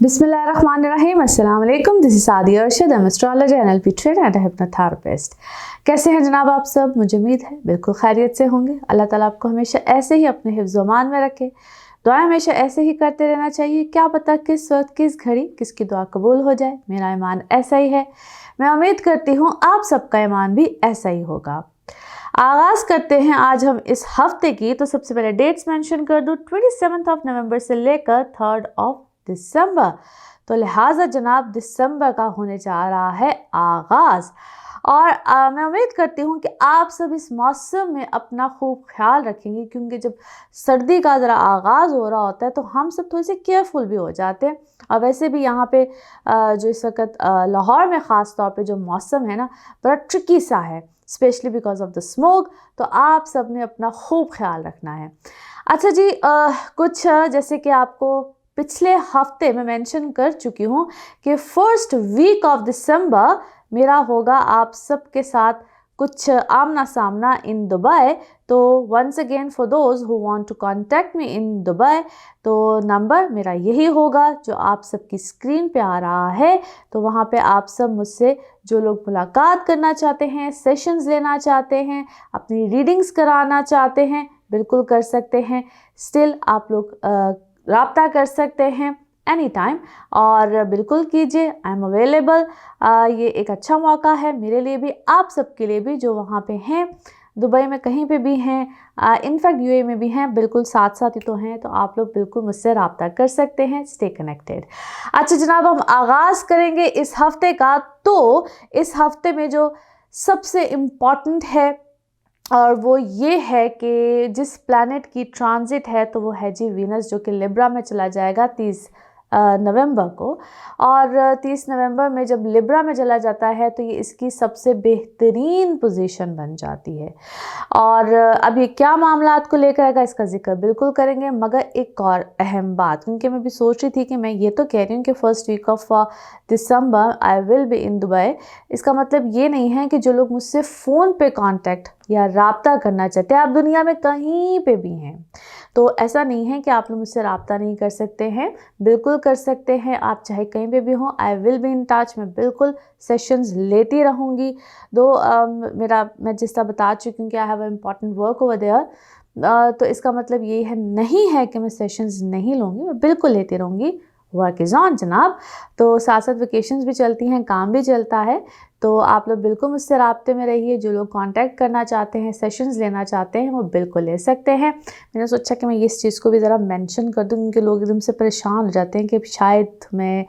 बिस्मिल्लाहिर्रहमानिर्रहीम। अस्सलाम वालेकुम। This is Sadia Arshad, am astrologer, NLP trainer and hypnotherapist. कैसे हैं जनाब आप सब? मुझे उम्मीद है बिल्कुल खैरियत से होंगे। अल्लाह ताला आपको हमेशा ऐसे ही अपने हिफ्ज़-ओ-मान में रखे। दुआएं हमेशा ऐसे ही करते रहना चाहिए। क्या पता किस वक्त किस घड़ी किसकी दुआ कबूल हो जाए। मेरा ईमान ऐसा ही है। मैं उम्मीद करती हूँ आप सबका ईमान भी ऐसा ही होगा। आगाज़ करते हैं आज हम इस हफ्ते की। तो सबसे पहले डेट्स मेंशन कर दूँ, 27 नवंबर से लेकर 3 दिसंबर। तो लिहाजा जनाब दिसंबर का होने जा रहा है आगाज़। और मैं उम्मीद करती हूँ कि आप सब इस मौसम में अपना खूब ख्याल रखेंगे, क्योंकि जब सर्दी का ज़रा आगाज़ हो रहा होता है तो हम सब थोड़े से केयरफुल भी हो जाते हैं। और वैसे भी यहाँ पे जो इस वक्त लाहौर में ख़ास तौर पे जो मौसम है ना, बड़ा ट्रिकी सा है, specially because of the smoke. तो आप सब ने अपना खूब ख्याल रखना है। अच्छा जी, कुछ जैसे कि आपको पिछले हफ्ते में मेंशन कर चुकी हूँ कि फर्स्ट वीक ऑफ दिसंबर मेरा होगा आप सबके साथ कुछ आमना सामना इन दुबई। तो once again for those who want to contact me in Dubai, तो नंबर मेरा यही होगा जो आप सबकी स्क्रीन पे आ रहा है। तो वहाँ पे आप सब मुझसे जो लोग मुलाकात करना चाहते हैं, सेशंस लेना चाहते हैं, अपनी रीडिंग्स कराना चाहते हैं, बिल्कुल कर सकते हैं। स्टिल आप लोग राब्ता कर सकते हैं एनी टाइम, और बिल्कुल कीजिए। I am available. ये एक अच्छा मौका है मेरे लिए भी, आप सबके लिए भी जो वहाँ पे हैं, दुबई में कहीं पे भी हैं, इनफैक्ट यूएई में भी हैं, बिल्कुल साथ साथ ही तो हैं। तो आप लोग बिल्कुल मुझसे राब्ता कर सकते हैं। Stay connected. अच्छा जनाब, हम आगाज़ करेंगे इस हफ्ते का। तो इस हफ्ते में जो सबसे इम्पॉर्टेंट है और वो ये है कि जिस प्लैनेट की ट्रांजिट है तो वो है जी वीनस, जो कि लिब्रा में चला जाएगा 30 नवंबर को। और 30 नवंबर में जब लिब्रा में चला जाता है तो ये इसकी सबसे बेहतरीन पोजीशन बन जाती है। और अब ये क्या मामलात को लेकर आएगा इसका जिक्र बिल्कुल करेंगे, मगर एक और अहम बात, क्योंकि मैं भी सोच रही थी कि मैं ये तो कह रही हूँ कि first week of December I will be in Dubai. इसका मतलब ये नहीं है कि जो लोग मुझसे फ़ोन पे कांटेक्ट या राब्ता करना चाहते हैं, आप दुनिया में कहीं पे भी हैं, तो ऐसा नहीं है कि आप लोग मुझसे राब्ता नहीं कर सकते हैं, बिल्कुल कर सकते हैं। आप चाहे कहीं पे भी हों, आई विल बी इन टच। मैं बिल्कुल सेशंस लेती रहूँगी। मैं जिस तरह बता चुकी हूँ कि I have important work over there, तो इसका मतलब ये है नहीं है कि मैं सेशंस नहीं लूँगी, मैं बिल्कुल लेती रहूँगी। वर्क इज़ ऑन जनाब। तो साथ साथ वेकेशंस भी चलती हैं, काम भी चलता है। तो आप लोग बिल्कुल मुझसे राब्ते में रहिए। जो लोग कांटेक्ट करना चाहते हैं, सेशंस लेना चाहते हैं, वो बिल्कुल ले सकते हैं। मैंने सोचा कि मैं इस चीज़ को भी ज़रा मेंशन कर दूँ, क्योंकि लोग एकदम से परेशान हो जाते हैं कि शायद मैं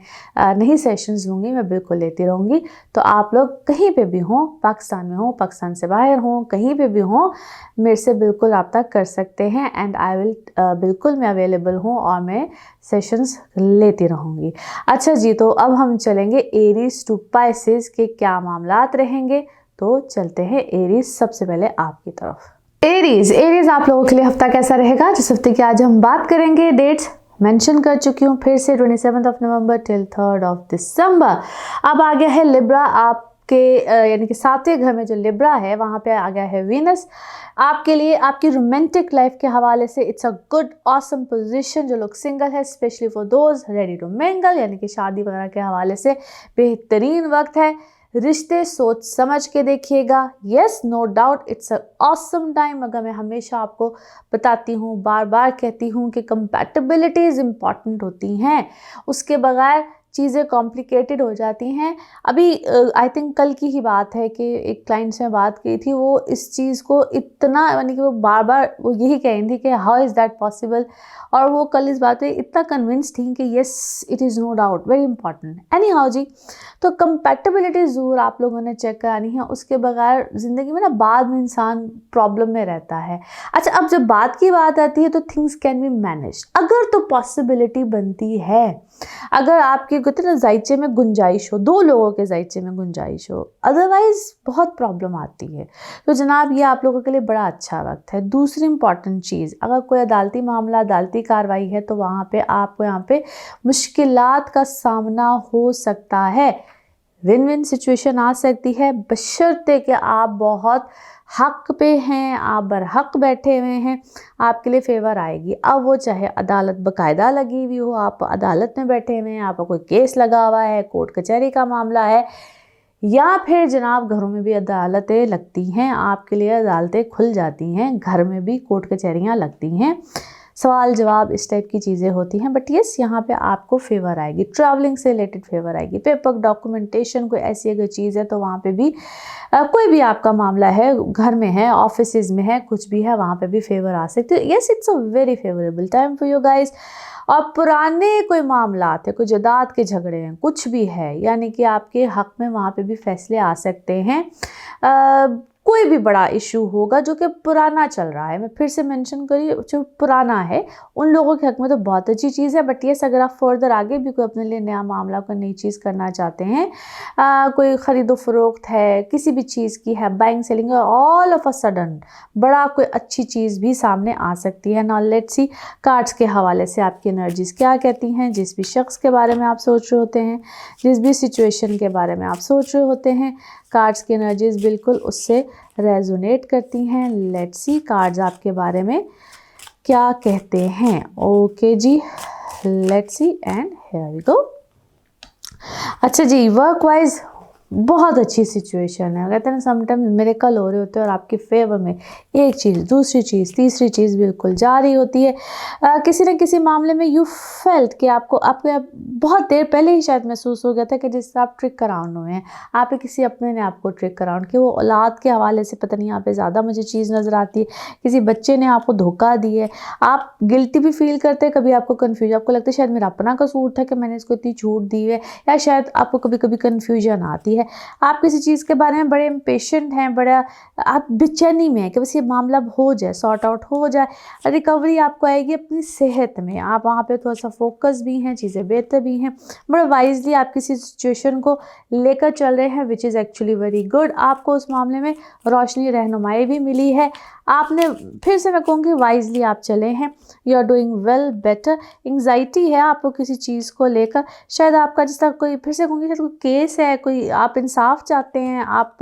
नहीं सेशंस लूँगी। मैं बिल्कुल लेती रहूँगी। तो आप लोग कहीं पे भी हों, पाकिस्तान में हों, पाकिस्तान से बाहर हों, कहीं पे भी हों, मेरे से बिल्कुल रब्ता कर सकते हैं। एंड आई विल बिल्कुल मैं अवेलेबल हूँ और मैं सेशंस लेती रहूँगी। अच्छा जी, तो अब हम चलेंगे एरीज टू पाइसेस के क्या मामलात रहेंगे। तो चलते हैं एरीज सबसे पहले आपकी तरफ। एरीज आप लोगों के लिए हफ्ता कैसा रहेगा, जिस हफ्ते की आज हम बात करेंगे। डेट्स मेंशन कर चुकी हूँ फिर से, 27 नवंबर टिल 3 दिसंबर। अब आ गया है लिब्रा आपके यानी कि 7वें घर में जो लिब्रा है वहाँ पे आ गया है वीनस। आपके लिए आपकी रोमांटिक लाइफ के हवाले से it's a good awesome position. जो लोग सिंगल है, specially for those ready to mingle, यानी कि शादी वगैरह के हवाले से बेहतरीन वक्त है। रिश्ते सोच समझ के देखिएगा। Yes, no doubt it's a awesome time. मगर मैं हमेशा आपको बताती हूँ, बार बार कहती हूँ कि कंपैटिबिलिटीज़ इम्पॉर्टेंट होती हैं, उसके बगैर चीज़ें कॉम्प्लिकेटेड हो जाती हैं। अभी आई थिंक कल की ही बात है कि एक क्लाइंट से बात की थी, वो इस चीज़ को इतना, यानी कि वो बार बार वो यही कह रही थी कि हाउ इज़ दैट पॉसिबल, और वो कल इस बात पे इतना कन्विंस थी कि yes it is no doubt very important. Anyhow जी, तो कंपैटिबिलिटी ज़रूर आप लोगों ने चेक करानी है, उसके बगैर ज़िंदगी में ना बाद में इंसान प्रॉब्लम में रहता है। अच्छा, अब जब बात की बात आती है तो थिंग्स कैन बी मैनेज, अगर तो पॉसिबिलिटी बनती है, अगर आपके कहते ना जायचे में गुंजाइश हो, 2 लोगों के जायचे में गुंजाइश हो, अदरवाइज बहुत प्रॉब्लम आती है। तो जनाब ये आप लोगों के लिए बड़ा अच्छा वक्त है। दूसरी इंपॉर्टेंट चीज़, अगर कोई अदालती मामला, अदालती कार्रवाई है तो वहाँ पे आपको यहाँ पे मुश्किलात का सामना हो सकता है। विन विन सिचुएशन आ सकती है, बशर्ते कि आप बहुत हक पे हैं, आप बरहक बैठे हुए हैं, आपके लिए फेवर आएगी। अब वो चाहे अदालत बाकायदा लगी हुई हो, आप अदालत में बैठे हुए हैं, आपका कोई केस लगा हुआ है, कोर्ट कचहरी का मामला है, या फिर जनाब घरों में भी अदालतें लगती हैं, आपके लिए अदालतें खुल जाती हैं, घर में भी कोर्ट कचहरियाँ लगती हैं, सवाल जवाब इस टाइप की चीज़ें होती हैं। बट यस, यहाँ पे आपको फेवर आएगी, ट्रैवलिंग से रिलेटेड फेवर आएगी, पेपर डॉक्यूमेंटेशन कोई ऐसी अगर चीज़ है तो वहाँ पे भी कोई भी आपका मामला है, घर में है, ऑफिस में है, कुछ भी है, वहाँ पे भी फेवर आ सकते हैं। Yes, it's a very favourable time for you guys. और पुराने कोई मामला थे, कोई जदाद के झगड़े हैं, कुछ भी है, यानी कि आपके हक में वहाँ पे भी फैसले आ सकते हैं। कोई भी बड़ा इशू होगा जो कि पुराना चल रहा है, मैं फिर से मेंशन करी, जो पुराना है उन लोगों के हक में तो बहुत अच्छी चीज़ है। बट ये अगर आप फर्दर आगे भी कोई अपने लिए नया मामला, कोई नई चीज़ करना चाहते हैं, कोई ख़रीदो फरोख्त है, किसी भी चीज़ की है, buying selling, all of a sudden बड़ा कोई अच्छी चीज़ भी सामने आ सकती है। नाउ लेट्स सी कार्ड्स के हवाले से आपकी एनर्जीज़ क्या कहती हैं। जिस भी शख्स के बारे में आप सोच रहे होते हैं, जिस भी सिचुएशन के बारे में आप सोच रहे होते हैं, कार्ड्स की एनर्जीज़ बिल्कुल उससे रेजोनेट करती हैं। लेट्स सी कार्ड्स आपके बारे में क्या कहते हैं। ओके जी, let's see and here we go. अच्छा जी, वर्क वाइज बहुत अच्छी सिचुएशन है। कहते हैं ना समटाइम्स मिरेकल हो रहे होते हैं और आपके फेवर में एक चीज़, दूसरी चीज़, तीसरी चीज़ बिल्कुल जा रही होती है। किसी न किसी मामले में यू फेल्ट कि आपको बहुत देर पहले ही शायद महसूस हो गया था कि जिससे आप ट्रिक अराउंड हुए हैं, आप किसी अपने ने आपको ट्रिक अराउंड किया। वो औलाद के हवाले से पता नहीं यहाँ पे ज़्यादा मुझे चीज़ नज़र आती है, किसी बच्चे ने आपको धोखा दी है, आप गिल्टी भी फील करते हैं, कभी आपको कन्फ्यूजन, आपको लगता है शायद मेरा अपना कसूर था कि मैंने इसको इतनी छूट दी है, या शायद आपको कभी कभी कन्फ्यूजन आती है। आप किसी चीज़ के बारे में बड़े इम्पेशेंट हैं, बड़ा आप बेचैनी में हैं कि बस ये मामला हो जाए, सॉर्ट आउट हो जाए, रिकवरी आपको आएगी अपनी सेहत में, आप वहाँ पे थोड़ा सा फोकस भी हैं, चीज़ें बेहतर भी हैं, बड़ा वाइजली आप किसी सिचुएशन को लेकर चल रहे हैं, विच इज़ एक्चुअली वेरी गुड। आपको उस मामले में रोशनी रहनुमाई भी मिली है, आपने फिर से मैं कहूँगी वाइजली आप चले हैं, you are doing well better. Anxiety है आपको किसी चीज़ को लेकर, शायद आपका जिस तरह कोई, फिर से कहूँगी शायद कोई केस है, कोई आप इंसाफ चाहते हैं, आप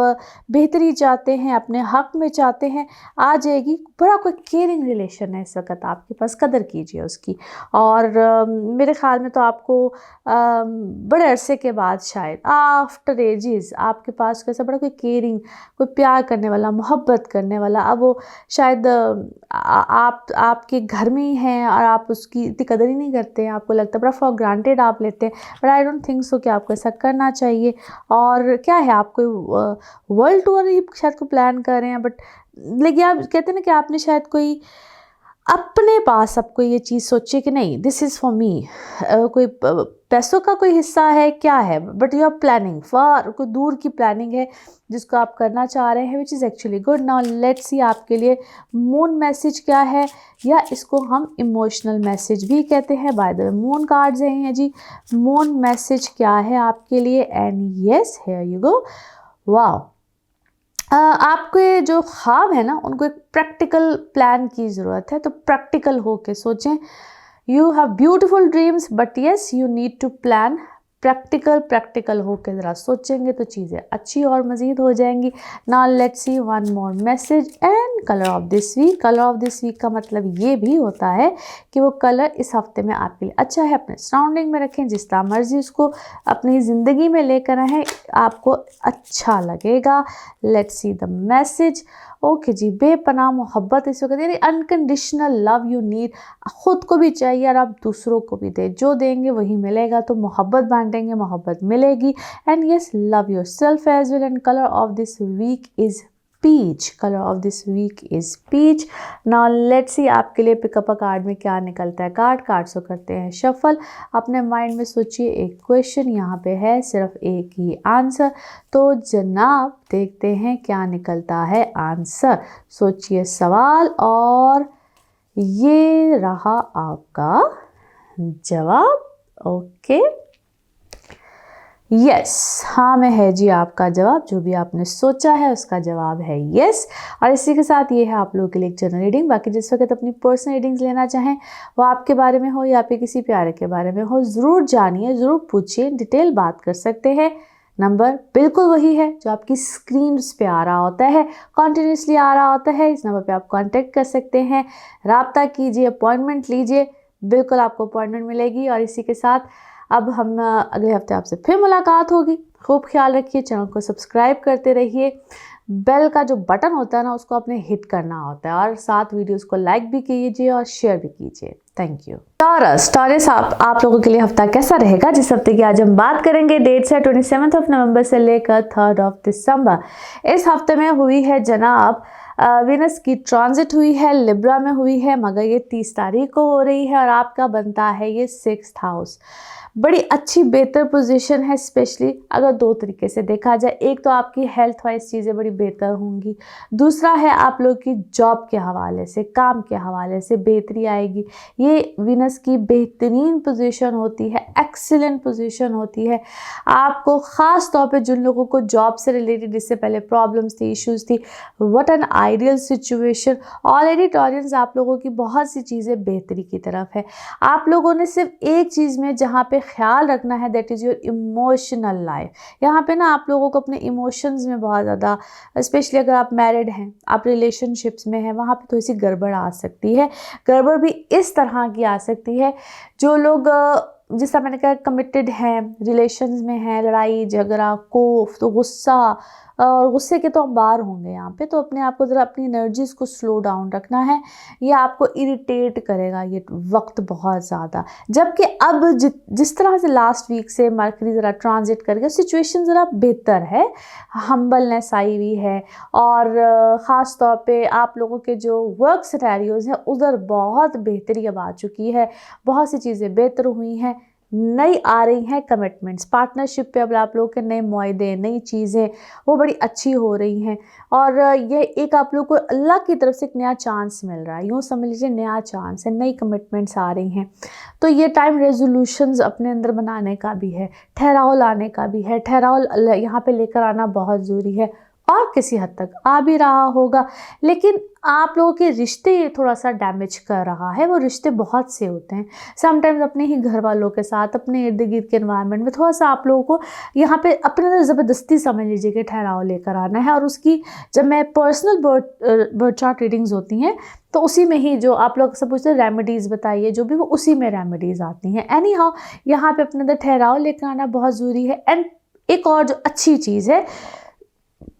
बेहतरी चाहते हैं, अपने हक में चाहते हैं, आ जाएगी। बड़ा कोई केयरिंग रिलेशन है इस वक्त आपके पास, कदर कीजिए उसकी। और मेरे ख्याल में तो आपको बड़े अरसे के बाद शायद आफ्टर एजेस आपके पास कैसा बड़ा कोई केयरिंग, कोई प्यार करने वाला, मोहब्बत करने वाला, अब वो शायद आप आपके घर में ही हैं और आप उसकी इतनी कदर ही नहीं करते हैं, आपको लगता है बड़ा फॉर ग्रांटेड आप लेते हैं। But I don't think so कि आपको ऐसा करना चाहिए। और क्या है, आप कोई वर्ल्ड टूर ही शायद को प्लान कर रहे हैं, बट लेकिन आप कहते हैं ना कि आपने शायद कोई अपने पास आपको ये चीज़ सोचे कि नहीं दिस इज़ फॉर मी, कोई पैसों का कोई हिस्सा है, क्या है, but you are planning for, कोई दूर की प्लानिंग है जिसको आप करना चाह रहे हैं, विच is actually good. Now let's see आपके लिए मून मैसेज क्या है, या इसको हम इमोशनल मैसेज भी कहते हैं। By the way moon cards हैं जी, मून मैसेज क्या है आपके लिए, and yes here you go. Wow, आपके जो ख्वाब है ना, उनको एक प्रैक्टिकल प्लान की ज़रूरत है, तो प्रैक्टिकल हो के सोचें। You have beautiful dreams but yes you need to plan. Practical हो के ज़रा सोचेंगे तो चीज़ें अच्छी और मज़ीद हो जाएंगी। Now let's see one more message and colour of this week. Colour of this week का मतलब ये भी होता है कि वो कलर इस हफ्ते में आपके लिए अच्छा है, अपने सराउंडिंग में रखें, जिस तरह मर्जी उसको अपनी ज़िंदगी में लेकर आएँ, आपको अच्छा लगेगा। Let's see the message. Okay जी, बेपनाह मोहब्बत इस वक्त, यानी अनकंडीशनल लव यू नीड, ख़ुद को भी चाहिए और आप दूसरों को भी दे, जो देंगे वही मिलेगा, तो मोहब्बत बांटेंगे, मोहब्बत मिलेगी। And yes, love yourself as well. And colour of this week is peach. Colour of this week is peach. Now let's see आपके लिए पिकअप अ कार्ड में क्या निकलता है। कार्ड्स को करते हैं शफल। अपने माइंड में सोचिए एक क्वेश्चन, यहाँ पे है सिर्फ एक ही आंसर, तो जनाब देखते हैं क्या निकलता है आंसर। सोचिए सवाल और ये रहा आपका जवाब। ओके, यस, हाँ में है जी आपका जवाब, जो भी आपने सोचा है उसका जवाब है यस। और इसी के साथ ये है आप लोगों के लिए एक जनरल रीडिंग। बाकी जिस वक्त अपनी पर्सनल रीडिंग्स लेना चाहें, वो आपके बारे में हो या फिर किसी प्यारे के बारे में हो, ज़रूर जानिए, ज़रूर पूछिए, डिटेल बात कर सकते हैं। नंबर बिल्कुल वही है जो आपकी स्क्रीन पे आ रहा होता है, कॉन्टीन्यूसली आ रहा होता है। इस नंबर पे आप कांटेक्ट कर सकते हैं, राब्ता कीजिए, अपॉइंटमेंट लीजिए, बिल्कुल आपको अपॉइंटमेंट मिलेगी। और इसी के साथ अब हम अगले हफ्ते आपसे फिर मुलाकात होगी। खूब ख्याल रखिए, चैनल को सब्सक्राइब करते रहिए, बेल का जो बटन होता है ना उसको आपने हिट करना होता है, और साथ वीडियोस को लाइक भी कीजिए और शेयर भी कीजिए। Thank you. टॉरस आप लोगों के लिए हफ्ता कैसा रहेगा, जिस हफ्ते की आज हम बात करेंगे। डेट्स है 27 नवंबर से लेकर 3 दिसंबर। इस हफ्ते में हुई है जनाब वीनस की ट्रांजिट हुई है, लिब्रा में हुई है, मगर ये 30 तारीख को हो रही है और आपका बनता है ये 6th हाउस। बड़ी अच्छी बेहतर पोजीशन है, स्पेशली अगर दो तरीके से देखा जाए। एक तो आपकी हेल्थ वाइज चीज़ें बड़ी बेहतर होंगी, दूसरा है आप लोग की जॉब के हवाले से, काम के हवाले से बेहतरी आएगी। ये वीनस की बेहतरीन पोजीशन होती है, एक्सीलेंट पोजीशन होती है। आपको ख़ास तौर पे जिन लोगों को जॉब से रिलेटेड इससे पहले प्रॉब्लम्स थी, इश्यूज़ थी, what an ideal situation. Already Taureans आप लोगों की बहुत सी चीज़ें बेहतरी की तरफ है। आप लोगों ने सिर्फ एक चीज़ में जहाँ पे ख्याल रखना है, that is your emotional life. यहाँ पे ना आप लोगों को अपने इमोशंस में बहुत ज़्यादा, स्पेशली अगर आप मैरिड हैं, आप रिलेशनशिप्स में हैं, वहाँ पे थोड़ी सी गड़बड़ आ सकती है। गड़बड़ भी इस तरह की आ सकती है, जो लोग जिस तरह मैंने कहा कमिटेड हैं, रिलेशंस में हैं, लड़ाई झगड़ा कोफ तो गुस्सा, और गुस्से के तो हम बाहर होंगे यहाँ पे। तो अपने आप को ज़रा अपनी एनर्जीज़ को स्लो डाउन रखना है, ये आपको इरिटेट करेगा ये वक्त बहुत ज़्यादा। जबकि अब जिस तरह से लास्ट वीक से मरकरी ज़रा ट्रांजिट करके सिचुएशन ज़रा बेहतर है, हम्बलनेस आई हुई है, और ख़ास तौर पे आप लोगों के जो वर्क सिनेरियोज़ हैं उधर बहुत बेहतरी अब आ चुकी है, बहुत सी चीज़ें बेहतर हुई हैं, नई आ रही हैं कमिटमेंट्स, पार्टनरशिप पे अब आप लोगों के नए मुआहदे, नई चीज़ें वो बड़ी अच्छी हो रही हैं। और ये एक आप लोग को अल्लाह की तरफ से एक नया चांस मिल रहा है, यूँ समझ लीजिए नया चांस है, नई कमिटमेंट्स आ रही हैं। तो ये टाइम रेजोल्यूशंस अपने अंदर बनाने का भी है, ठहराव लाने का भी है, ठहराव यहाँ पे लेकर आना बहुत ज़रूरी है, और किसी हद तक आ भी रहा होगा। लेकिन आप लोगों के रिश्ते थोड़ा सा डैमेज कर रहा है। वो रिश्ते बहुत से होते हैं, समटाइम्स अपने ही घर वालों के साथ, अपने इर्द गिर्द के एनवायरनमेंट में थोड़ा सा आप लोगों को यहाँ पे अपने अंदर ज़बरदस्ती समझ लीजिए कि ठहराव लेकर आना है। और उसकी जब मैं पर्सनल बर्थ चार्ट रीडिंग्स होती हैं तो उसी में ही जो आप लोग सब पूछते हैं रेमेडीज़ बताइए, जो भी वो उसी में रेमेडीज़ आती हैं। एनी हाउ यहाँ पे अपने अंदर ठहराव लेकर आना बहुत ज़रूरी है। एंड एक और जो अच्छी चीज़ है,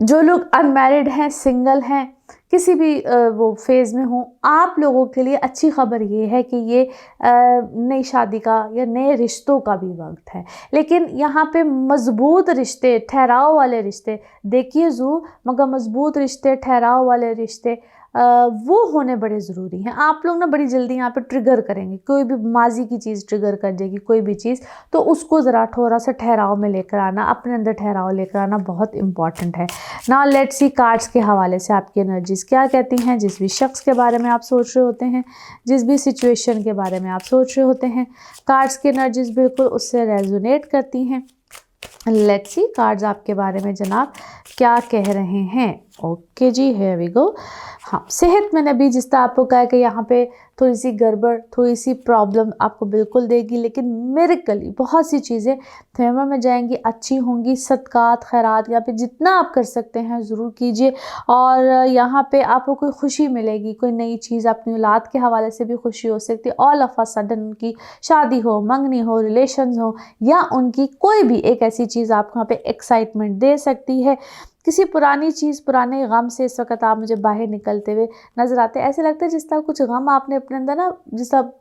जो लोग अनमैरिड हैं, सिंगल हैं, किसी भी वो फेज़ में हों, आप लोगों के लिए अच्छी खबर ये है कि ये नई शादी का या नए रिश्तों का भी वक्त है। लेकिन यहाँ पे मज़बूत रिश्ते, ठहराव वाले रिश्ते देखिए ज़रूर, मगर मज़बूत रिश्ते, ठहराव वाले रिश्ते वो होने बड़े ज़रूरी हैं। आप लोग ना बड़ी जल्दी यहाँ पे ट्रिगर करेंगे, कोई भी माजी की चीज़ ट्रिगर कर देगी, कोई भी चीज़, तो उसको ज़रा थोड़ा सा ठहराव में लेकर आना, अपने अंदर ठहराव लेकर आना बहुत इंपॉर्टेंट है। नाउ लेट्स सी कार्ड्स के हवाले से आपकी एनर्जीज़ क्या कहती हैं। जिस भी शख्स के बारे में आप सोच रहे होते हैं, जिस भी सिचुएशन के बारे में आप सोच रहे होते हैं, कार्ड्स की एनर्जीज़ बिल्कुल उससे रेजोनेट करती हैं। लेट्स सी कार्ड्स आपके बारे में जनाब क्या कह रहे हैं। ओके जी, हियर वी गो। हाँ, सेहत मैंने अभी जिस तरह आपको कहा कि यहाँ पे थोड़ी सी गड़बड़, थोड़ी सी प्रॉब्लम आपको बिल्कुल देगी, लेकिन मिरेकली बहुत सी चीज़ें फेवर में जाएंगी, अच्छी होंगी। सदकात, खैरात यहाँ पे जितना आप कर सकते हैं ज़रूर कीजिए। और यहाँ पे आपको कोई खुशी मिलेगी, कोई नई चीज़, अपनी औलाद के हवाले से भी खुशी हो सकती है। ऑल ऑफ अ सडन उनकी शादी हो, मंगनी हो, रिलेशंस हो, या उनकी कोई भी एक ऐसी चीज़ आपको यहाँ पे एक्साइटमेंट दे सकती है। किसी पुरानी चीज़, पुराने गम से इस वक्त आप मुझे बाहर निकलते हुए नज़र आते हैं। ऐसे लगता है जिस तरह कुछ गम आपने अपने अंदर ना, जिस तरह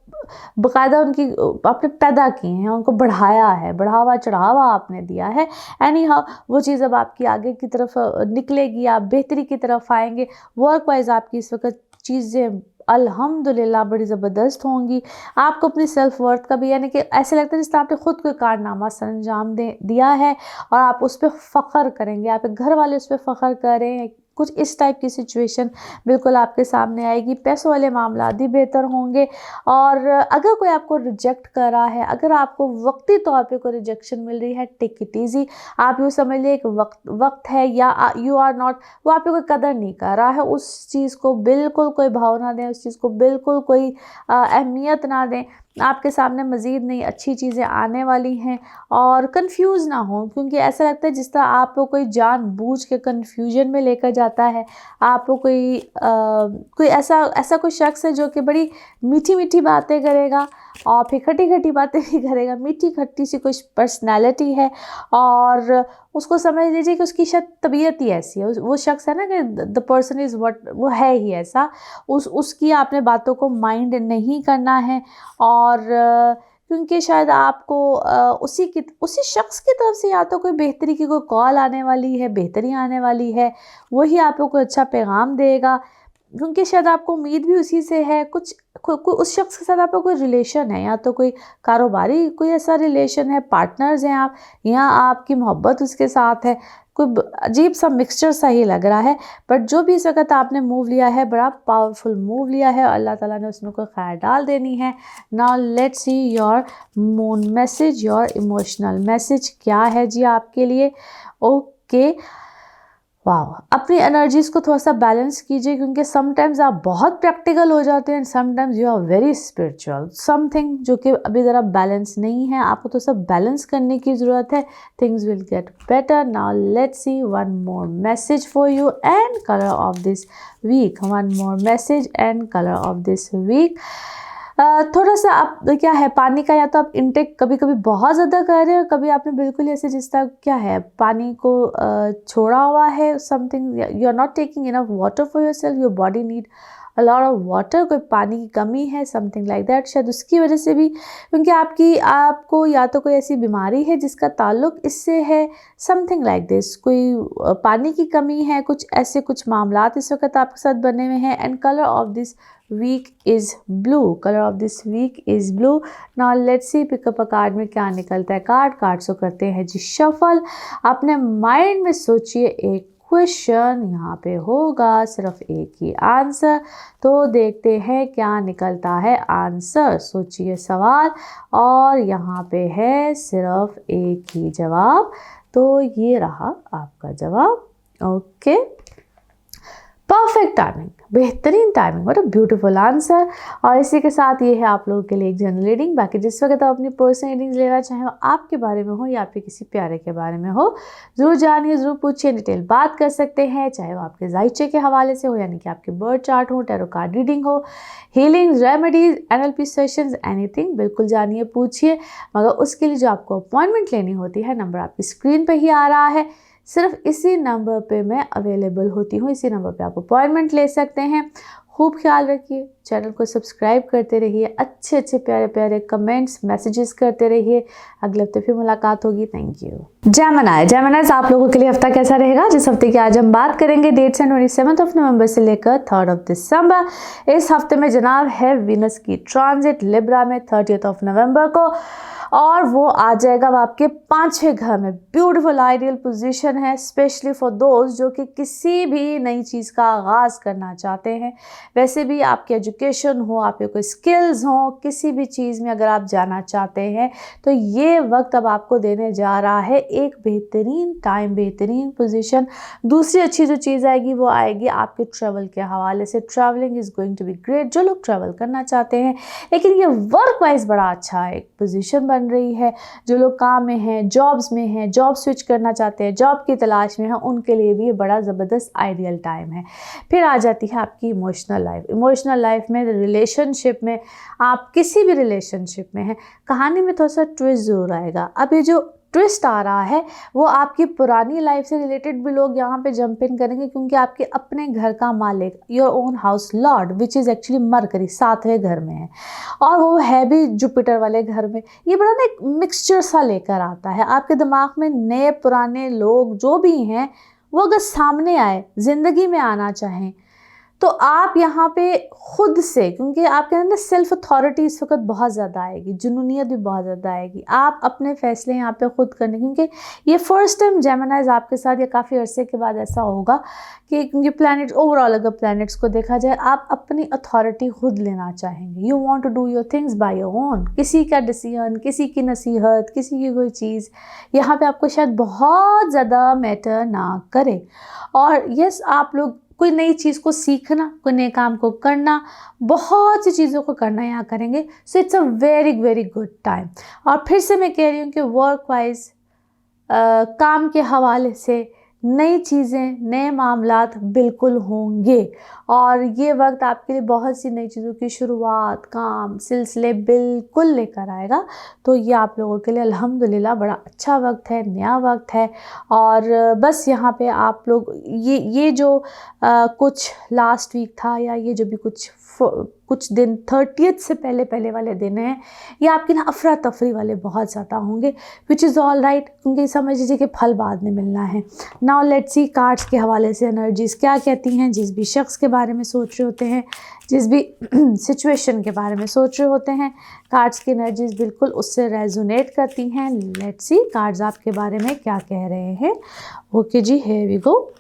बाकायदा उनकी आपने पैदा किए हैं, उनको बढ़ाया है, बढ़ावा चढ़ावा आपने दिया है। एनी हाउ वो चीज़ अब आपकी आगे की तरफ निकलेगी, आप बेहतरी की तरफ आएंगे। वर्क वाइज आपकी इस वक्त चीज़ें अल्हम्दुलिल्लाह बड़ी ज़बरदस्त होंगी। आपको अपनी सेल्फ वर्थ का भी, यानी कि ऐसे लगता है जिस तरह आपने खुद कोई कारनामा सरंजाम दिया है और आप उस पर फ़ख्र करेंगे, आपके घर वाले उस पर फ़ख्र कर रहे हैं। कुछ इस टाइप की सिचुएशन बिल्कुल आपके सामने आएगी। पैसों वाले मामला भी बेहतर होंगे। और अगर कोई आपको रिजेक्ट कर रहा है, अगर आपको वक्ती तौर पे कोई रिजेक्शन मिल रही है, टेक इट ईजी। आप यूँ समझ लीजिए एक वक्त है, या यू आर नॉट, वो आप पे कोई कदर नहीं कर रहा है, उस चीज़ को बिल्कुल कोई भाव ना दें, उस चीज़ को बिल्कुल कोई अहमियत ना दें। आपके सामने मज़ीद नई अच्छी चीज़ें आने वाली हैं। और कंफ्यूज ना हो, क्योंकि ऐसा लगता है जिस तरह आपको कोई जानबूझ के कंफ्यूजन में लेकर जाता है। आपको कोई ऐसा कोई शख्स है जो कि बड़ी मीठी मीठी बातें करेगा और फिर खट्टी खट्टी बातें भी करेगा। मीठी खट्टी सी कुछ पर्सनैलिटी है और उसको समझ लीजिए कि उसकी शायद तबीयत ही ऐसी है। वो शख्स है ना कि द पर्सन इज़ व्हाट, वो है ही ऐसा। उसकी आपने बातों को माइंड नहीं करना है। और क्योंकि शायद आपको उसी शख्स की तरफ से या तो कोई बेहतरी की कोई कॉल आने वाली है, बेहतरी आने वाली है, वही आपको कोई अच्छा पैगाम देगा, क्योंकि शायद आपको उम्मीद भी उसी से है। उस शख्स के साथ आपका कोई रिलेशन है, या तो कोई कारोबारी कोई ऐसा रिलेशन है, पार्टनर्स हैं आप, या आपकी मोहब्बत उसके साथ है। कोई अजीब सा मिक्सचर सा ही लग रहा है। बट जो भी इस वक्त आपने मूव लिया है, बड़ा पावरफुल मूव लिया है, अल्लाह ताला ने उसमें कोई खैर डाल देनी है। Now let's see your moon message, your emotional message क्या है जी आपके लिए। ओके, वाह, अपनी एनर्जीज को थोड़ा सा बैलेंस कीजिए, क्योंकि समटाइम्स आप बहुत प्रैक्टिकल हो जाते हैं, sometimes you are very spiritual something, जो कि अभी ज़रा बैलेंस नहीं है। आपको तो सब बैलेंस करने की ज़रूरत है। Things will get better. Now let's see one more message for you and colour of this week. One more message and colour of this week. थोड़ा सा आप क्या है, पानी का या तो आप इनटेक कभी कभी बहुत ज़्यादा कर रहे हो, कभी आपने बिल्कुल ऐसे जिस तरह क्या है पानी को छोड़ा हुआ है, something you are not taking enough water for yourself, your body need a lot of water, कोई पानी की कमी है, समथिंग लाइक दैट। शायद उसकी वजह से भी, क्योंकि आपको या तो कोई ऐसी बीमारी है जिसका ताल्लुक इससे है, समथिंग लाइक दिस, कोई पानी की कमी है, कुछ मामलात इस वक्त आपके साथ बने हुए हैं। And colour of this week is blue, color of this week is blue. Now let's see pick up a card में क्या निकलता है। कार्ड्स को करते हैं जी शफल। अपने माइंड में सोचिए एक क्वेश्चन, यहाँ पे होगा सिर्फ एक ही आंसर, तो देखते हैं क्या निकलता है आंसर। सोचिए सवाल और यहाँ पे है सिर्फ एक ही जवाब, तो ये रहा आपका जवाब। ओके, परफेक्ट टाइमिंग, बेहतरीन timing, what a beautiful answer. और इसी के साथ ये है आप लोगों के लिए एक जनरल रीडिंग। बाकी जिस वक्त आप अपनी पर्सनल रीडिंग्स लेना चाहें, वो आपके बारे में हो या आपके किसी प्यारे के बारे में हो, ज़रूर जानिए, ज़रूर पूछिए, डिटेल बात कर सकते हैं, चाहे वो आपके जायचे के हवाले से हो, यानी कि आपके बर्थ चार्ट हो, टैरो कार्ड रीडिंग हो, healings, remedies, NLP sessions, anything, बिल्कुल जानिए, पूछिए। मगर उसके लिए जो आपको अपॉइंटमेंट लेनी होती है, नंबर आपकी स्क्रीन पर ही आ रहा है, सिर्फ इसी नंबर पे मैं अवेलेबल होती हूँ, इसी नंबर पे आप अपॉइंटमेंट ले सकते हैं। खूब ख्याल रखिए, चैनल को सब्सक्राइब करते रहिए, अच्छे अच्छे प्यारे प्यारे कमेंट्स मैसेजेस करते रहिए। अगले हफ्ते फिर मुलाकात होगी। Thank you. जेमिनाइज आप लोगों के लिए हफ्ता कैसा रहेगा, जिस हफ्ते की आज हम बात करेंगे, डेट्स हैं 27 नवंबर से लेकर 3 दिसंबर। इस हफ्ते में जनाब है वीनस की ट्रांजिट लिब्रा में 30 नवंबर को, और वो आ जाएगा वो आपके 5वें घर में। ब्यूटीफुल आइडियल पोजीशन है, स्पेशली फॉर दोस्त जो कि किसी भी नई चीज़ का आगाज़ करना चाहते हैं। वैसे भी आपकी एजुकेशन हो, आपके कोई स्किल्स हो, किसी भी चीज़ में अगर आप जाना चाहते हैं, तो ये वक्त अब आपको देने जा रहा है एक बेहतरीन टाइम, बेहतरीन पोजीशन। दूसरी अच्छी जो चीज़ आएगी वो आएगी आपके ट्रैवल के हवाले से। Travelling is going to be great. जो लोग ट्रैवल करना चाहते हैं, लेकिन ये वर्क वाइज बड़ा अच्छा एक पोजीशन बन रही है। जो लोग काम में हैं, जॉब्स में हैं, जॉब स्विच करना चाहते हैं, जॉब की तलाश में हैं, उनके लिए भी ये बड़ा ज़बरदस्त आइडियल टाइम है। फिर आ जाती है आपकी इमोशनल लाइफ में, रिलेशनशिप में, आप किसी भी रिलेशनशिप में हैं, कहानी में थोड़ा सा ट्विस्ट ज़रूर आएगा। अब ये जो ट्विस्ट आ रहा है वो आपकी पुरानी लाइफ से रिलेटेड भी लोग यहाँ पे जंप इन करेंगे, क्योंकि आपके अपने घर का मालिक, your own house lord, which is actually Mercury, 7वें घर में है, और वो है भी जुपिटर वाले घर में। ये बड़ा ना एक मिक्सचर सा लेकर आता है आपके दिमाग में। नए पुराने लोग जो भी हैं, वो अगर सामने आए, ज़िंदगी में आना चाहें, तो आप यहाँ पे खुद से, क्योंकि आपके अंदर सेल्फ अथॉरिटी इस वक्त बहुत ज़्यादा आएगी, जुनूनियत भी बहुत ज़्यादा आएगी, आप अपने फैसले यहाँ पे खुद करने, क्योंकि ये फर्स्ट टाइम जेमिनाइज आपके साथ या काफ़ी अरसे के बाद ऐसा होगा कि क्योंकि प्लैनेट ओवरऑल अगर प्लैनेट्स को देखा जाए, आप अपनी अथॉरिटी खुद लेना चाहेंगे। You want to do your things by your own. किसी का डिसीजन, किसी की नसीहत, किसी की कोई चीज़ यहाँ पे आपको शायद बहुत ज़्यादा मैटर ना करे। और यस, आप लोग कोई नई चीज़ को सीखना, कोई नए काम को करना, बहुत सी चीज़ों को करना यहाँ करेंगे। So it's a very very good time. और फिर से मैं कह रही हूँ कि वर्क वाइज काम के हवाले से नई चीज़ें, नए मामलात बिल्कुल होंगे और ये वक्त आपके लिए बहुत सी नई चीज़ों की शुरुआत, काम, सिलसिले बिल्कुल लेकर आएगा। तो ये आप लोगों के लिए अल्हम्दुलिल्लाह बड़ा अच्छा वक्त है, नया वक्त है। और बस यहाँ पे आप लोग ये जो कुछ लास्ट वीक था या ये जो भी कुछ दिन 30th से पहले वाले दिन हैं, ये आपकी ना अफरा तफरी वाले बहुत ज़्यादा होंगे, विच इज़ ऑल राइट, क्योंकि समझ लीजिए कि फल बाद में मिलना है। नाउ लेट्स सी कार्ड्स के हवाले से एनर्जीज़ क्या कहती हैं। जिस भी शख्स के बारे में सोच रहे होते हैं, जिस भी सिचुएशन के बारे में सोच रहे होते हैं, कार्ड्स की एनर्जीज़ बिल्कुल उससे रेजोनेट करती हैं। लेट्स सी कार्ड्स आपके बारे में क्या कह रहे हैं। ओके जी, हियर वी गो।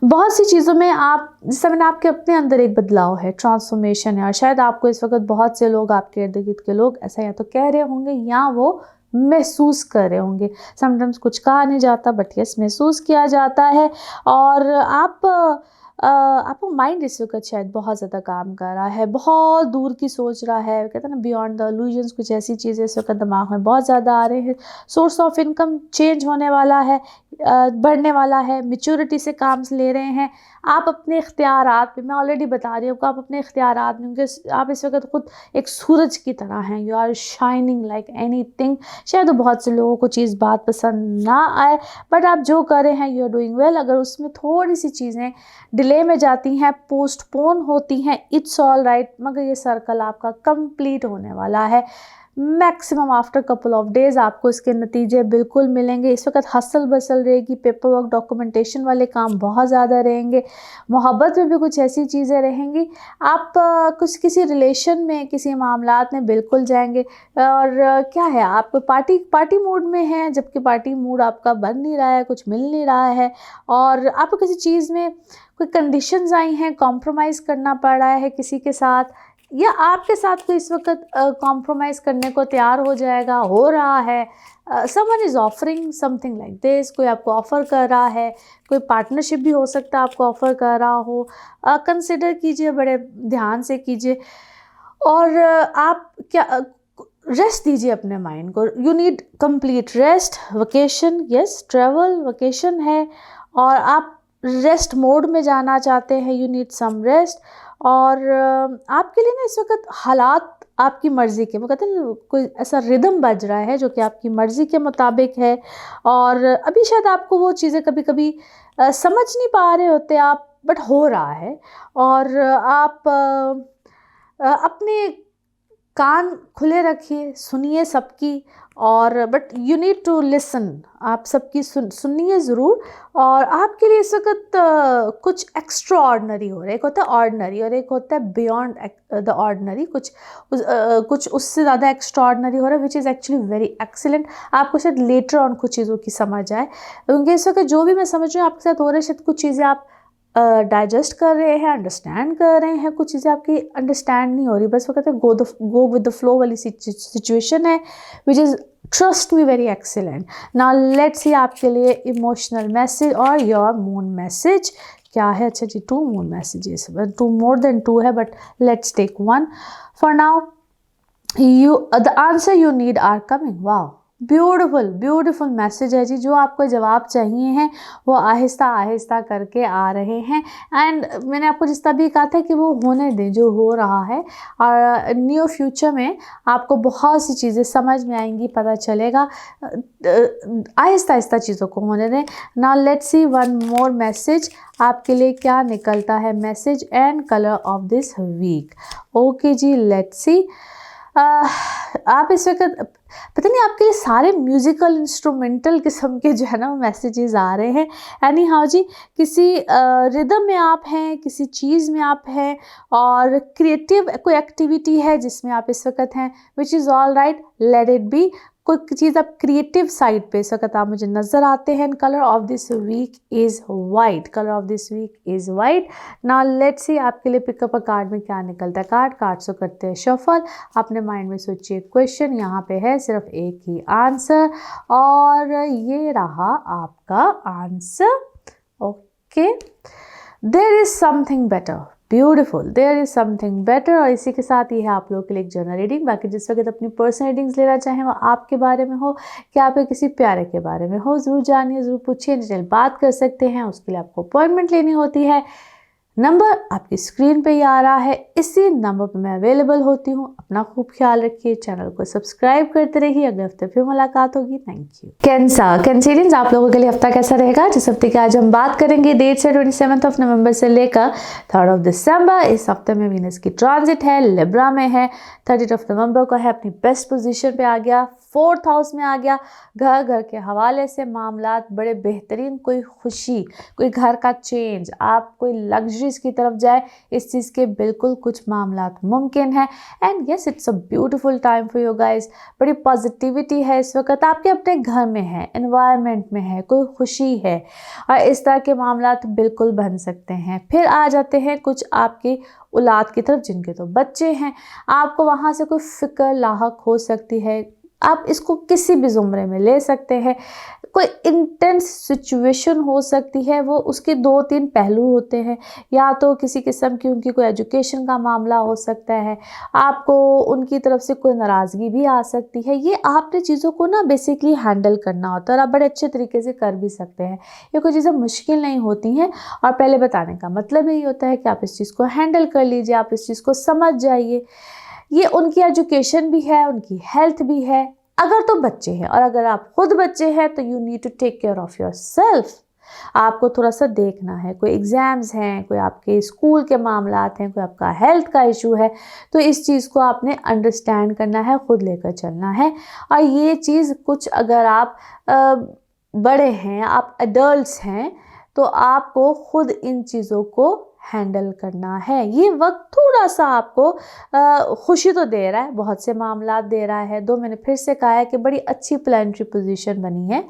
बहुत सी चीज़ों में आप, जिस मैंने आपके अपने अंदर एक बदलाव है, ट्रांसफॉर्मेशन है। और शायद आपको इस वक्त बहुत से लोग, आपके इर्द गिर्द के लोग ऐसा या तो कह रहे होंगे या वो महसूस कर रहे होंगे। समटाइम्स कुछ कहा नहीं जाता बट यस महसूस किया जाता है। और आपका माइंड इस वक्त शायद बहुत ज़्यादा काम कर रहा है, बहुत दूर की सोच रहा है, कहते हैं ना बियॉन्ड द इल्यूजन्स, कुछ ऐसी चीज़ें इस वक्त दिमाग में बहुत ज़्यादा आ रहे हैं। सोर्स ऑफ इनकम चेंज होने वाला है, बढ़ने वाला है, मैच्योरिटी से काम ले रहे हैं आप अपने इख्तियारात पे। मैं ऑलरेडी बता रही हूँ कि आप अपने इख्तियारात में, क्योंकि आप इस वक्त खुद एक सूरज की तरह हैं, you are shining like anything. शायद बहुत से लोगों को चीज़ बात पसंद ना आए बट आप जो कर रहे हैं यू आर डूइंग वेल। अगर उसमें थोड़ी सी चीज़ें डिले में जाती हैं, पोस्टपोन होती हैं, इट्स ऑल राइट, मगर ये सर्कल आपका कंप्लीट होने वाला है। Maximum after couple of days आपको इसके नतीजे बिल्कुल मिलेंगे। इस वक्त हसल बसल रहेगी, पेपर वर्क, डॉक्यूमेंटेशन वाले काम बहुत ज़्यादा रहेंगे। मोहब्बत में भी कुछ ऐसी चीज़ें रहेंगी। आप कुछ किसी रिलेशन में, किसी मामलात में बिल्कुल जाएंगे। और क्या है, आप पार्टी मूड में हैं, जबकि पार्टी मूड आपका बन नहीं रहा है, कुछ मिल नहीं रहा है। और आपको किसी चीज़ में कोई कंडीशंस आई हैं, कॉम्प्रोमाइज़ करना पड़ रहा है किसी के साथ, या आपके साथ कोई इस वक्त कॉम्प्रोमाइज़ करने को तैयार हो जाएगा, हो रहा है। Someone is offering something like this, कोई आपको ऑफ़र कर रहा है, कोई पार्टनरशिप भी हो सकता है आपको ऑफ़र कर रहा हो। कंसिडर कीजिए, बड़े ध्यान से कीजिए। और आप क्या रेस्ट दीजिए अपने माइंड को। You need complete rest. Vacation, yes travel vacation है और आप रेस्ट मोड में जाना चाहते हैं, यू नीड सम रेस्ट। और आपके लिए ना इस वक्त हालात आपकी मर्ज़ी के, वो कहते हैं ना, कोई ऐसा रिदम बज रहा है जो कि आपकी मर्ज़ी के मुताबिक है। और अभी शायद आपको वो चीज़ें कभी कभी समझ नहीं पा रहे होते आप, बट हो रहा है। और आप अपने कान खुले रखिए, सुनिए सबकी। और but you need to listen, आप सबकी सुनिए ज़रूर। और आपके लिए इस वक्त कुछ एक्स्ट्रा ऑर्डनरी हो रहा है। एक होता है ऑर्डनरी और एक होता है बियॉन्ड द ऑर्डनरी, कुछ उससे ज़्यादा एक्स्ट्रा ऑर्डनरी हो रहा है, which is actually very excellent. आपको शायद लेटर ऑन कुछ चीज़ों की समझ आए, क्योंकि इस वक्त जो भी मैं समझ रही हूँ आपके साथ हो रहा है, शायद कुछ चीज़ें आप डाइजेस्ट कर रहे हैं, अंडरस्टैंड कर रहे हैं, कुछ चीज़ें आपकी अंडरस्टैंड नहीं हो रही, बस वो कहते हैं गो विद द फ्लो वाली सिचुएशन है, which is trust me very excellent. Now let's see आपके लिए इमोशनल मैसेज और योर मून मैसेज क्या है। अच्छा जी, 2 मून मैसेजेस, 2 मोर देन 2 है, but let's take 1 for now. The answer you need are coming. Wow, beautiful message है जी। जो आपको जवाब चाहिए हैं वो आहिस्ता आहिस्ता करके आ रहे हैं। एंड मैंने आपको जिस तरह भी कहा था कि वो होने दें जो हो रहा है। और नियर फ्यूचर में आपको बहुत सी चीज़ें समझ में आएंगी, पता चलेगा। आहिस्ता आहिस्ता चीज़ों को होने दें। Now let's see 1 more message आपके लिए क्या निकलता है। Message and colour of this week. Okay जी, लेट्स सी। आप इस वक्त पता नहीं आपके लिए सारे म्यूज़िकल इंस्ट्रूमेंटल किस्म के जो है ना मैसेजेस आ रहे हैं। एनी हाउ जी, किसी रिदम में आप हैं, किसी चीज़ में आप हैं और क्रिएटिव कोई एक्टिविटी है जिसमें आप इस वक्त हैं, which is all right, let it be. कोई चीज़ आप क्रिएटिव साइड पे इस वक्त आप मुझे नज़र आते हैं। Colour of this week is white, colour of this week is white. Now let's see आपके लिए पिकअप अ कार्ड में क्या निकलता है। कार्ड से करते हैं शफल। अपने माइंड में सोचिए क्वेश्चन, यहाँ पे है सिर्फ एक ही आंसर और ये रहा आपका answer. Okay, there is something better, beautiful, there is something better. और इसी के साथ ये है आप लोगों के लिए एक जनरल रीडिंग। बाकी जिस वक्त अपनी पर्सनल रीडिंग्स लेना चाहें वो आपके बारे में हो कि आपके किसी प्यारे के बारे में हो, ज़रूर जानिए, ज़रूर पूछिए, डिटेल बात कर सकते हैं। उसके लिए आपको अपॉइंटमेंट लेनी होती है। नंबर आपकी स्क्रीन पे ही आ रहा है, इसी नंबर पे मैं अवेलेबल होती हूँ। अपना खूब ख्याल रखिए, चैनल को सब्सक्राइब करते रहिए। अगले हफ्ते फिर मुलाकात होगी। Thank you. कैंसरियंस, आप लोगों के लिए हफ्ता कैसा रहेगा? जिस हफ्ते की आज हम बात करेंगे, डेट से 27 नवंबर से लेकर 3 दिसंबर। इस हफ्ते में वीनस की ट्रांजिट है, लिब्रा में है। 30 नवंबर को है, अपनी बेस्ट पोजीशन पे आ गया, 4th हाउस में आ गया। घर के हवाले से मामलात बड़े बेहतरीन, कोई खुशी, कोई घर का चेंज, आप कोई लग्जरीज की तरफ जाए, इस चीज़ के बिल्कुल कुछ मामलात मुमकिन है। And yes, it's a beautiful time for you guys. बड़ी पॉजिटिविटी है इस वक्त, आपके अपने घर में है, एनवायरनमेंट में है, कोई खुशी है, और इस तरह के मामलात बिल्कुल बन सकते हैं। फिर आ जाते हैं कुछ आपकी औलाद की तरफ, जिनके तो बच्चे हैं, आपको वहाँ से कोई फ़िक्र लाहक हो सकती है। आप इसको किसी भी ज़ुमरे में ले सकते हैं। कोई इंटेंस सिचुएशन हो सकती है, वो उसके 2-3 पहलू होते हैं। या तो किसी किस्म की उनकी कोई एजुकेशन का मामला हो सकता है, आपको उनकी तरफ से कोई नाराज़गी भी आ सकती है। ये आपने चीज़ों को ना बेसिकली हैंडल करना होता है, और आप बड़े अच्छे तरीके से कर भी सकते हैं। ये कोई चीज़ें मुश्किल नहीं होती हैं, और पहले बताने का मतलब यही होता है कि आप इस चीज़ को हैंडल कर लीजिए, आप इस चीज़ को समझ जाइए। ये उनकी एजुकेशन भी है, उनकी हेल्थ भी है, अगर तो बच्चे हैं। और अगर आप खुद बच्चे हैं तो you need to take care of yourself. आपको थोड़ा सा देखना है, कोई एग्ज़ाम्स हैं, कोई आपके स्कूल के मामलात हैं, कोई आपका हेल्थ का इशू है, तो इस चीज़ को आपने अंडरस्टैंड करना है, खुद लेकर चलना है। और ये चीज़ कुछ, अगर आप बड़े हैं, आप एडल्ट्स हैं, तो आपको खुद इन चीज़ों को हैंडल करना है। ये वक्त थोड़ा सा आपको खुशी तो दे रहा है, बहुत से मामलात दे रहा है। मैंने फिर से कहा है कि बड़ी अच्छी प्लानिटरी पोजीशन बनी है,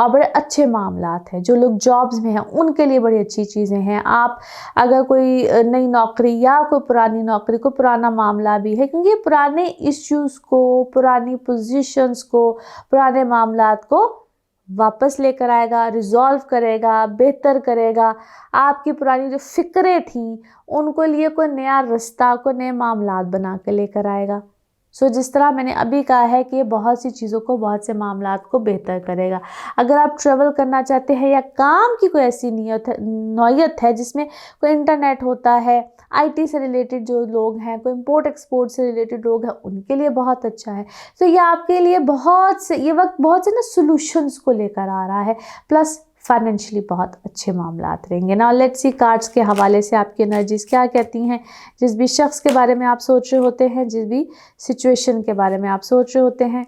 और बड़े अच्छे मामलात हैं। जो लोग जॉब्स में हैं उनके लिए बड़ी अच्छी चीज़ें हैं। आप अगर कोई नई नौकरी या कोई पुरानी नौकरी, कोई पुराना मामला भी है, क्योंकि पुराने इश्यूज़ को, पुरानी पोजीशंस को, पुराने मामलात को वापस लेकर आएगा, रिजॉल्व करेगा, बेहतर करेगा। आपकी पुरानी जो फ़िक्रें थीं, उनको लिए कोई नया रास्ता, कोई नए मामलात बना के लेकर आएगा। जिस तरह मैंने अभी कहा है कि ये बहुत सी चीज़ों को, बहुत से मामलात को बेहतर करेगा। अगर आप ट्रैवल करना चाहते हैं, या काम की कोई ऐसी नौयत है जिसमें कोई इंटरनेट होता है, आईटी से रिलेटेड जो लोग हैं, कोई इंपोर्ट एक्सपोर्ट से रिलेटेड लोग हैं, उनके लिए बहुत अच्छा है। ये आपके लिए ये वक्त बहुत से ना सॉल्यूशंस को लेकर आ रहा है, प्लस फाइनेंशियली बहुत अच्छे मामलात रहेंगे। नाउ लेट्स सी कार्ड्स के हवाले से आपकी एनर्जीज क्या कहती हैं। जिस भी शख्स के बारे में आप सोच रहे होते हैं, जिस भी सिचुएशन के बारे में आप सोच रहे होते हैं,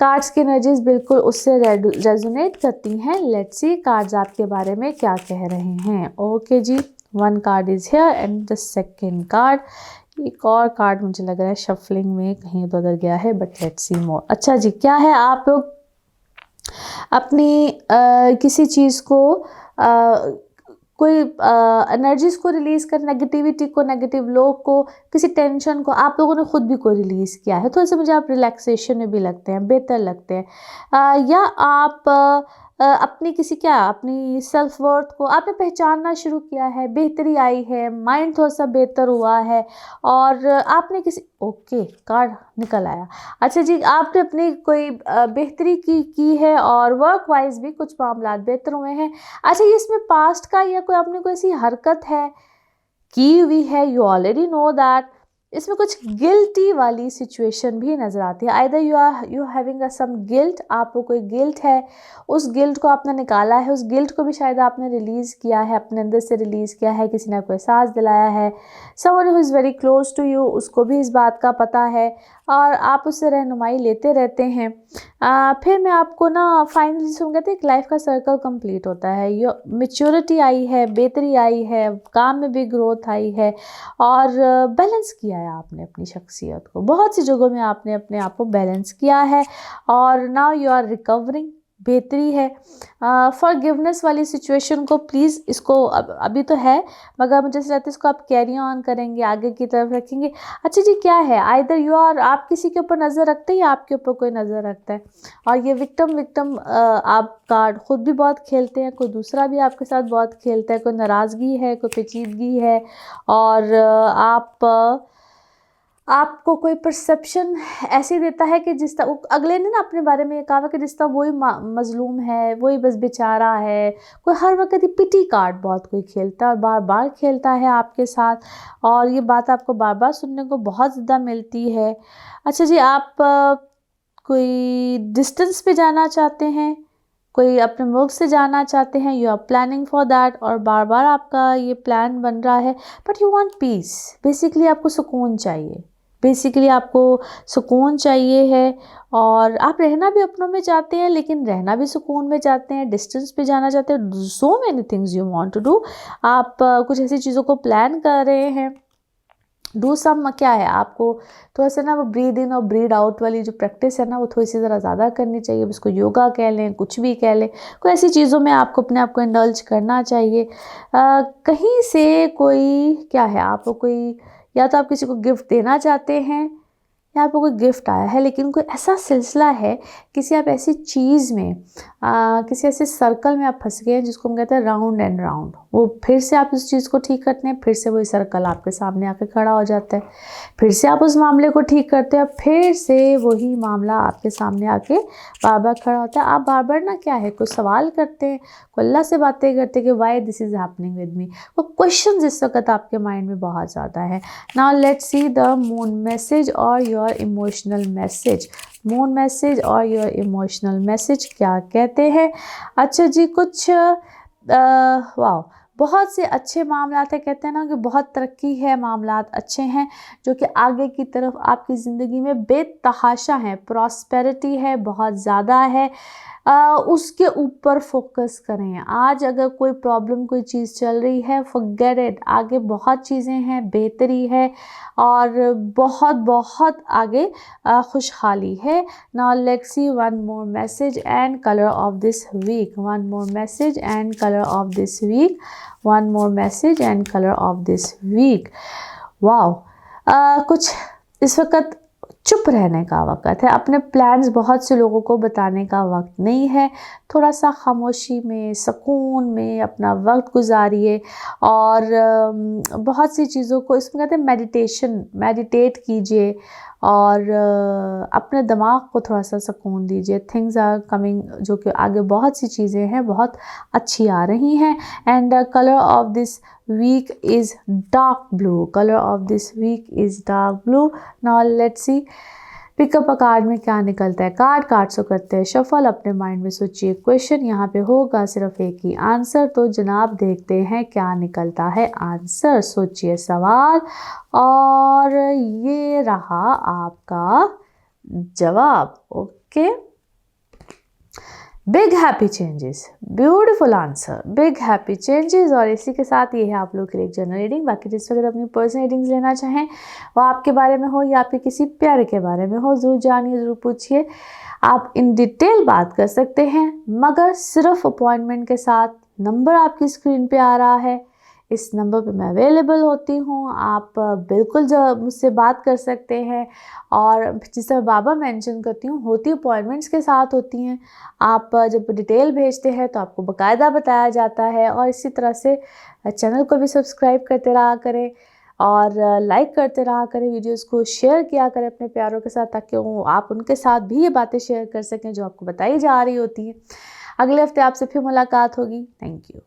कार्ड्स की एनर्जीज बिल्कुल उससे रेजोनेट करती हैं। लेट्स सी कार्ड्स आपके बारे में क्या कह रहे हैं। ओके जी, 1 card is here and the second card. एक और कार्ड मुझे लग रहा है शफलिंग में कहीं उधर गया है, बट लेट्स सी मोर। अच्छा जी, क्या है, आप लोग अपनी किसी चीज़ को कोई एनर्जीज़ को रिलीज़ कर, नेगेटिविटी को, नेगेटिव लोग को, किसी टेंशन को आप लोगों ने खुद भी कोई रिलीज़ किया है। तो ऐसे मुझे आप रिलैक्सेशन में भी लगते हैं, बेहतर लगते हैं। या आप अपनी सेल्फ वर्थ को आपने पहचानना शुरू किया है, बेहतरी आई है, माइंड थोड़ा सा बेहतर हुआ है, और आपने ओके कार्ड निकल आया। अच्छा जी, आपने अपनी कोई बेहतरी की है, और वर्क वाइज भी कुछ मामला बेहतर हुए हैं। अच्छा, ये इसमें पास्ट का या कोई आपने कोई ऐसी हरकत है की हुई है, यू ऑलरेडी नो दैट। इसमें कुछ गिल्टी वाली सिचुएशन भी नज़र आती है। Either you having some guilt, आपको कोई गिल्ट है, उस गिल्ट को आपने निकाला है, उस गिल्ट को भी शायद आपने रिलीज़ किया है, अपने अंदर से रिलीज़ किया है, किसी ने आपको एहसास दिलाया है। Someone who is very close to you, उसको भी इस बात का पता है, और आप उससे रहनुमाई लेते रहते हैं। फिर मैं आपको ना फाइनली कहते हैं एक लाइफ का सर्कल कंप्लीट होता है। मैच्योरिटी आई है, बेहतरी आई है, काम में भी ग्रोथ आई है, और बैलेंस किया है आपने अपनी शख्सियत को। बहुत सी जगहों में आपने अपने आप को बैलेंस किया है, और नाउ यू आर रिकवरिंग, बेहतरी है। फॉरगिवनेस वाली सिचुएशन को प्लीज़, इसको अभी तो है मगर मुझे ऐसा लगता है इसको आप कैरी ऑन करेंगे, आगे की तरफ रखेंगे। अच्छा जी, क्या है, आइदर यू आर, आप किसी के ऊपर नज़र रखते हैं या आपके ऊपर कोई नज़र रखता है। और ये विक्टिम आप कार्ड खुद भी बहुत खेलते हैं, कोई दूसरा भी आपके साथ बहुत खेलता है, कोई नाराज़गी है, कोई पेचीदगी है, और आपको कोई परसेप्शन ऐसे देता है कि जिस तरह अगले ने ना अपने बारे में ये कहा कि जिस तरह वही मजलूम है, वही बस बेचारा है। कोई हर वक्त ही पिटी कार्ड बहुत कोई खेलता है और बार बार खेलता है आपके साथ, और ये बात आपको बार बार सुनने को बहुत ज़्यादा मिलती है। अच्छा जी, आप कोई डिस्टेंस पे जाना चाहते हैं, कोई अपने मुल्क से जाना चाहते हैं, you are planning for that, और बार बार आपका ये प्लान बन रहा है, but you want peace. Basically आपको सुकून चाहिए, बेसिकली आपको सुकून चाहिए है, और आप रहना भी अपनों में चाहते हैं लेकिन रहना भी सुकून में चाहते हैं, डिस्टेंस पे जाना चाहते हैं। So many things you want to do. आप कुछ ऐसी चीज़ों को प्लान कर रहे हैं। डू सम क्या है, आपको थोड़ा सा ना वो ब्रीद इन और ब्रीद आउट वाली जो प्रैक्टिस है ना, वो थोड़ी सी ज़रा ज़्यादा करनी चाहिए। उसको योगा कह लें, कुछ भी कह लें, कोई ऐसी चीज़ों में आपको अपने आप को इंडल्ज करना चाहिए। कहीं से कोई क्या है, आपको कोई, या तो आप किसी को गिफ्ट देना चाहते हैं या आपको कोई गिफ्ट आया है, लेकिन कोई ऐसा सिलसिला है, किसी आप ऐसी चीज़ में, किसी ऐसे सर्कल में आप फंस गए हैं जिसको हम कहते हैं राउंड एंड राउंड। वो फिर से आप उस चीज़ को ठीक करते हैं, फिर से वही सर्कल आपके सामने आके खड़ा हो जाता है, फिर से आप उस मामले को ठीक करते हैं, फिर से वही मामला आपके सामने आके बार बार खड़ा होता है। आप बार बार ना क्या है, कुछ सवाल करते हैं, कोई अल्लाह से बातें करते हैं कि why this is happening with me. वो क्वेश्चन इस वक्त आपके माइंड में बहुत ज़्यादा है। Now let's see the moon message और your emotional message. Moon message और योर इमोशनल मैसेज क्या कहते हैं। अच्छा जी, कुछ वाह, बहुत से अच्छे मामलात है, कहते हैं ना कि बहुत तरक्की है, मामलात अच्छे हैं जो कि आगे की तरफ आपकी ज़िंदगी में बेतहाशा हैं, प्रॉस्पेरिटी है, बहुत ज़्यादा है। उसके ऊपर फोकस करें। आज अगर कोई प्रॉब्लम, कोई चीज़ चल रही है, फॉरगेट इट। आगे बहुत चीज़ें हैं, बेहतरी है और बहुत बहुत आगे खुशहाली है। Now let's see one more message and colour of this week. One more message and colour of this week. One more message and colour of this week. Wow, कुछ इस वक्त चुप रहने का वक्त है, अपने प्लान्स बहुत से लोगों को बताने का वक्त नहीं है। थोड़ा सा खामोशी में, सुकून में अपना वक्त गुजारिए और बहुत सी चीज़ों को, इसमें कहते हैं मेडिटेशन, मेडिटेट कीजिए और अपने दिमाग को थोड़ा सा सुकून दीजिए। थिंग्स आर कमिंग, जो कि आगे बहुत सी चीज़ें हैं बहुत अच्छी आ रही हैं। And colour of this week is dark blue. Color of this week is dark blue. Now let's see pick up a card में क्या निकलता है। कार्ड से करते हैं शफल। अपने माइंड में सोचिए क्वेश्चन, यहाँ पे होगा सिर्फ एक ही आंसर, तो जनाब देखते हैं क्या निकलता है आंसर। सोचिए सवाल और ये रहा आपका जवाब। Okay, big happy changes, beautiful answer, big happy changes. और इसी के साथ ये है आप लोग के लिए एक जनरल रीडिंग। बाकी जिस वक्त अपनी पर्सनल रीडिंग्स लेना चाहें, वो आपके बारे में हो या आपके किसी प्यारे के बारे में हो, ज़रूर जानिए, ज़रूर पूछिए। आप इन डिटेल बात कर सकते हैं मगर सिर्फ अपॉइंटमेंट के साथ। नंबर आपकी स्क्रीन पे आ रहा है, इस नंबर पे मैं अवेलेबल होती हूँ। आप बिल्कुल जो मुझसे बात कर सकते हैं। और जिस मैं बाबा मेंशन करती हूँ, होती अपॉइंटमेंट्स के साथ होती हैं। आप जब डिटेल भेजते हैं तो आपको बाकायदा बताया जाता है। और इसी तरह से चैनल को भी सब्सक्राइब करते रहा करें और लाइक करते रहा करें, वीडियोस को शेयर किया करें अपने प्यारों के साथ, ताकि आप उनके साथ भी ये बातें शेयर कर सकें जो आपको बताई जा रही होती हैं। अगले हफ्ते आपसे फिर मुलाकात होगी। Thank you.